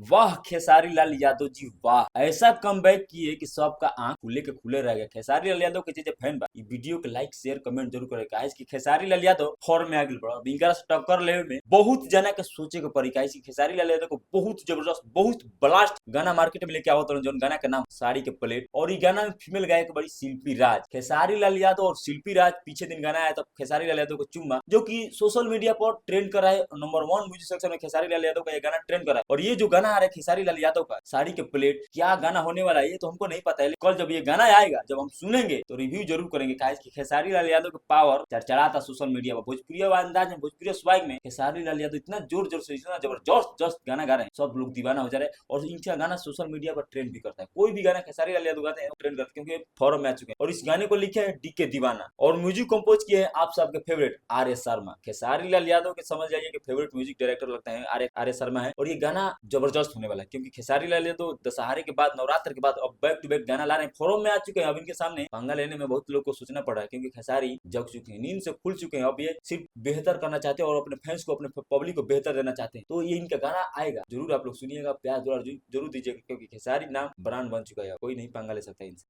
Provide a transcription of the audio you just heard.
वाह खेसारी लाल यादव जी वाह, ऐसा कमबैक किए कि सबका आंख खुले के खुले रह गया। खेसारी लाल यादव के जे फैन बा, इ वीडियो के लाइक शेयर कमेंट जरूर करे। काहे कि खेसारी लाल यादव फॉर्म में आ गेल बड़ा। इनकरा से टक्कर लेवे में बहुत जना के सोचे के पड़ी। काहे कि खेसारी लाल यादव को बहुत जबरदस्त, बहुत ब्लास्ट गाना मार्केट में लेके आवत रहन, जौन गाना के नाम साड़ी के प्लेट। और इ गाना में फीमेल गायक बड़ी शिल्पी राज। खेसारी लाल यादव और शिल्पी राज पीछे दिन गाना आया था खेसारी लाल यादव को चुम्मा, जो कि सोशल मीडिया पर ट्रेंड कर रहा है। नंबर 1 म्यूजिक सेक्शन में खेसारी लाल यादव का ये गाना ट्रेंड कर रहा है। और ये जो गाना आ रहा है खेसारी लाल यादव का साड़ी के प्लेट, क्या गाना होने वाला है ये तो हमको नहीं पता है। कल जब ये गाना आएगा, जब हम सुनेंगे तो रिव्यू जरूर करेंगे। काहे कि खेसारी लाल यादव का पावर चरचरा था सोशल मीडिया पर। भोजपुरी अंदाज में, भोजपुरी स्वाग में खेसारी लाल यादव इतना जोर जोर से, इतना जबरदस्त गाना गा रहे हैं, सब लोग दीवाना हो जा रहे हैं। और इनका गाना सोशल मीडिया पर ट्रेंड भी करता है। कोई भी गाना खेसारी लाल यादव गाते हैं ट्रेंड करते हैं, क्योंकि फॉरम में आ चुके हैं। और इस गाने को लिखे हैं डीके दीवाना, और म्यूजिक कंपोज किए हैं आप सबके favourite R S Sharma. Khesari Lal Yadav के समझ जाइए कि फेवरेट म्यूजिक डायरेक्टर लगता है आर एस शर्मा है। और ये गाना जबरदस्त होने वाला है, क्योंकि खेसारी लाल यादव दशहरे के बाद, नवरात्र के बाद अब बैक टू बैक गाना ला रहे हैं, फॉरम में आ चुके हैं। अब इनके सामने पंगा लेने में बहुत लोग को सोचना पड़ रहा है, क्योंकि खेसारी जग चुके हैं, नींद से खुल चुके हैं। अब ये सिर्फ बेहतर करना चाहते हैं और अपने फैंस को, अपने पब्लिक को बेहतर देना चाहते हैं। तो ये इनका गाना आएगा, जरूर आप लोग सुनिएगा, प्यार जरूर दीजिएगा, क्योंकि खेसारी नाम ब्रांड बन चुका है, कोई नहीं पंगा ले सकता इनसे।